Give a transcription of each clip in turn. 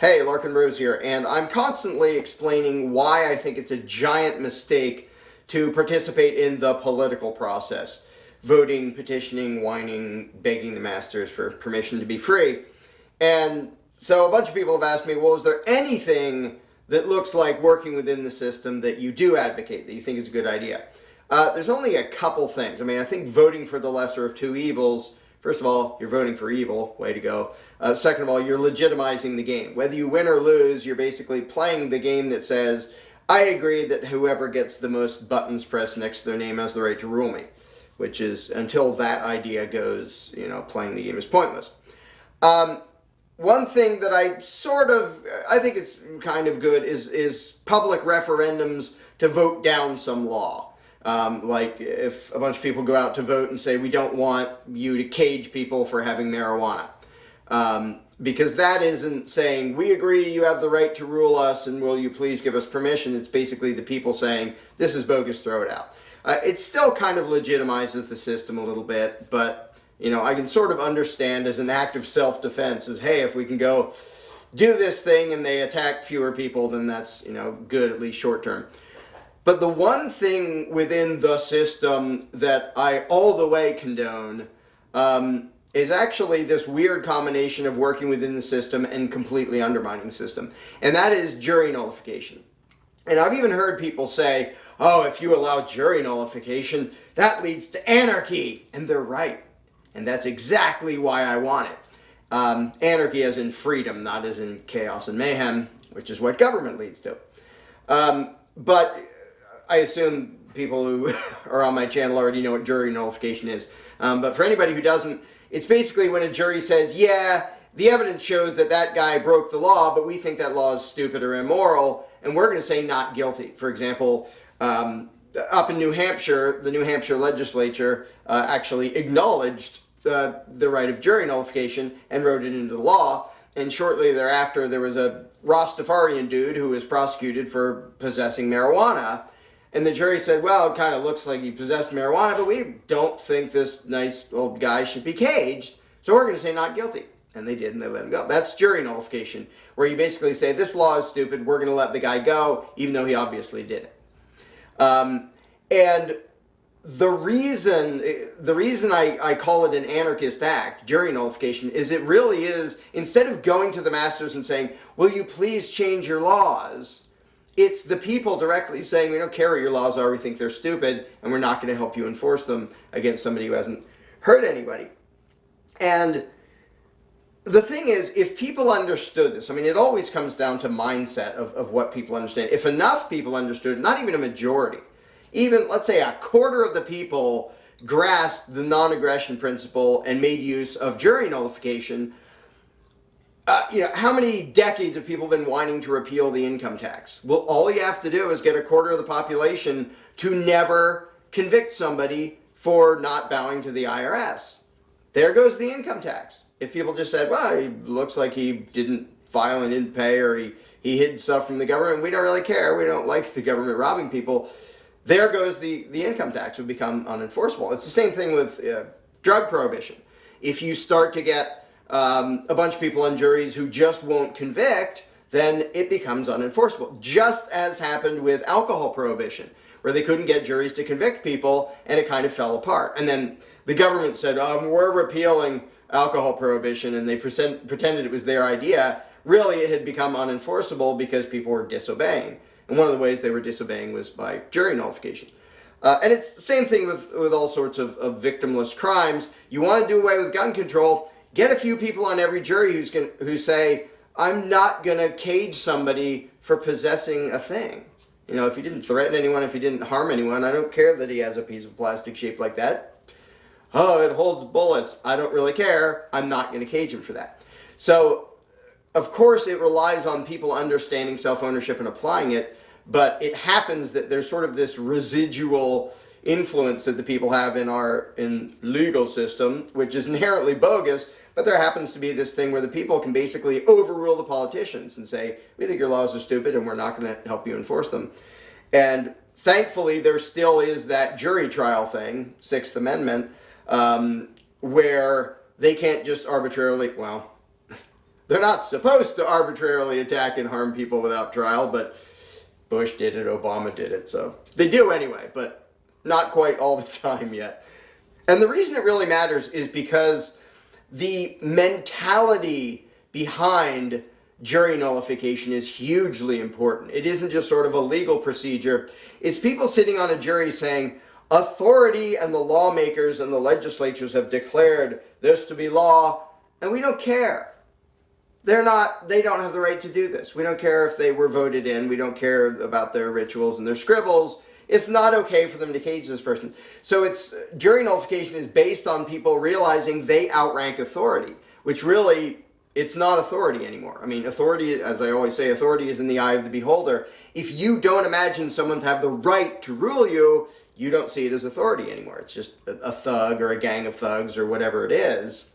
Hey, Larken Rose here, and I'm constantly explaining why I think it's a giant mistake to participate in the political process. Voting, petitioning, whining, begging the masters for permission to be free. And so a bunch of people have asked me, well, is there anything that looks like working within the system that you do advocate, that you think is a good idea? There's only a couple things. I mean, I think voting for the lesser of two evils. First of all, you're voting for evil. Way to go. Second of all, you're legitimizing the game. Whether you win or lose, you're basically playing the game that says, I agree that whoever gets the most buttons pressed next to their name has the right to rule me. Which is, until that idea goes, playing the game is pointless. One thing that I think it's kind of good is public referendums to vote down some law. Like if a bunch of people go out to vote and say, we don't want you to cage people for having marijuana. Because that isn't saying, we agree you have the right to rule us and will you please give us permission. It's basically the people saying, this is bogus, throw it out. It still kind of legitimizes the system a little bit, but I can sort of understand as an act of self-defense of, hey, if we can go do this thing and they attack fewer people, then that's, good, at least short term. But the one thing within the system that I all the way condone is actually this weird combination of working within the system and completely undermining the system. And that is jury nullification. And I've even heard people say, oh, if you allow jury nullification, that leads to anarchy. And they're right. And that's exactly why I want it. Anarchy as in freedom, not as in chaos and mayhem, which is what government leads to. But I assume people who are on my channel already know what jury nullification is. But for anybody who doesn't, it's basically when a jury says, yeah, the evidence shows that that guy broke the law, but we think that law is stupid or immoral, and we're going to say not guilty. For example, up in New Hampshire, the New Hampshire legislature actually acknowledged the right of jury nullification and wrote it into the law. And shortly thereafter, there was a Rastafarian dude who was prosecuted for possessing marijuana. And the jury said, well, it kind of looks like he possessed marijuana, but we don't think this nice old guy should be caged, so we're going to say not guilty. And they did, and they let him go. That's jury nullification, where you basically say, this law is stupid, we're going to let the guy go, even though he obviously did it. And the reason I call it an anarchist act, jury nullification, is it really is, instead of going to the masters and saying, will you please change your laws, it's the people directly saying, we don't care what your laws are, we think they're stupid, and we're not going to help you enforce them against somebody who hasn't hurt anybody. And the thing is, if people understood this, I mean, it always comes down to mindset of what people understand. If enough people understood, not even a majority, even, let's say, a quarter of the people grasped the non-aggression principle and made use of jury nullification, how many decades have people been whining to repeal the income tax? Well, all you have to do is get a quarter of the population to never convict somebody for not bowing to the IRS. There goes the income tax. If people just said, well, he looks like he didn't file and didn't pay, or he hid stuff from the government, we don't really care, we don't like the government robbing people, there goes the income tax, would become unenforceable. It's the same thing with drug prohibition. If you start to get a bunch of people on juries who just won't convict, then it becomes unenforceable. Just as happened with alcohol prohibition, where they couldn't get juries to convict people, and it kind of fell apart. And then the government said, we're repealing alcohol prohibition, and they pretended it was their idea. Really, it had become unenforceable because people were disobeying. And one of the ways they were disobeying was by jury nullification. And it's the same thing with all sorts of victimless crimes. You want to do away with gun control, get a few people on every jury who say, I'm not going to cage somebody for possessing a thing. If he didn't threaten anyone, if he didn't harm anyone, I don't care that he has a piece of plastic shaped like that. Oh, it holds bullets. I don't really care. I'm not going to cage him for that. So, of course, it relies on people understanding self-ownership and applying it, but it happens that there's sort of this residual influence that the people have in legal system, which is inherently bogus. But there happens to be this thing where the people can basically overrule the politicians and say, we think your laws are stupid and we're not going to help you enforce them. And thankfully, there still is that jury trial thing, Sixth Amendment, where they can't just arbitrarily, well, They're not supposed to arbitrarily attack and harm people without trial, but Bush did it, Obama did it, so they do anyway, but not quite all the time yet. And the reason it really matters is because the mentality behind jury nullification is hugely important. It isn't just sort of a legal procedure. It's people sitting on a jury saying, authority and the lawmakers and the legislatures have declared this to be law, and we don't care. They don't have the right to do this. We don't care if they were voted in. We don't care about their rituals and their scribbles. It's not okay for them to cage this person. So jury nullification is based on people realizing they outrank authority, which really, it's not authority anymore. I mean, authority, as I always say, authority is in the eye of the beholder. If you don't imagine someone to have the right to rule you, you don't see it as authority anymore. It's just a thug or a gang of thugs or whatever it is.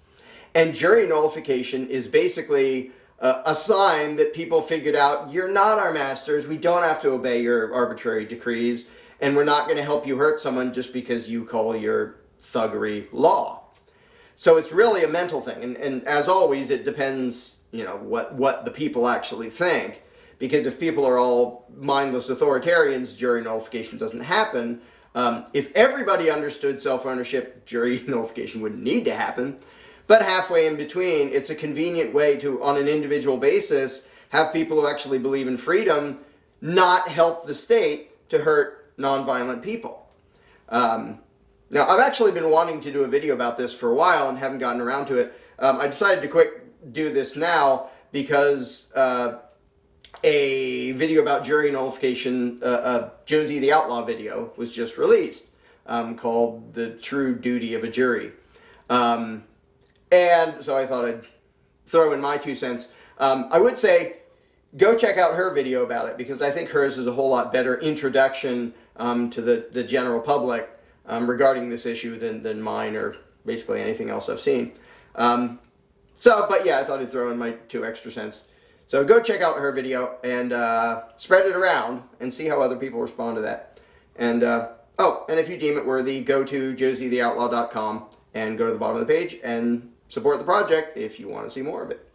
And jury nullification is basically a sign that people figured out, you're not our masters, we don't have to obey your arbitrary decrees, and we're not going to help you hurt someone just because you call your thuggery law. So it's really a mental thing, and as always, it depends, what the people actually think. Because if people are all mindless authoritarians, jury nullification doesn't happen. If everybody understood self-ownership, jury nullification wouldn't need to happen. But halfway in between, it's a convenient way to, on an individual basis, have people who actually believe in freedom not help the state to hurt nonviolent people. Now, I've actually been wanting to do a video about this for a while and haven't gotten around to it. I decided to do this now because a video about jury nullification, Josie the Outlaw video, was just released, called The True Duty of a Jury. And so I thought I'd throw in my 2 cents. I would say, go check out her video about it, because I think hers is a whole lot better introduction to the general public regarding this issue than mine or basically anything else I've seen. But yeah, I thought I'd throw in my 2 extra cents. So go check out her video and spread it around and see how other people respond to that. And and if you deem it worthy, go to josietheoutlaw.com and go to the bottom of the page and support the project if you want to see more of it.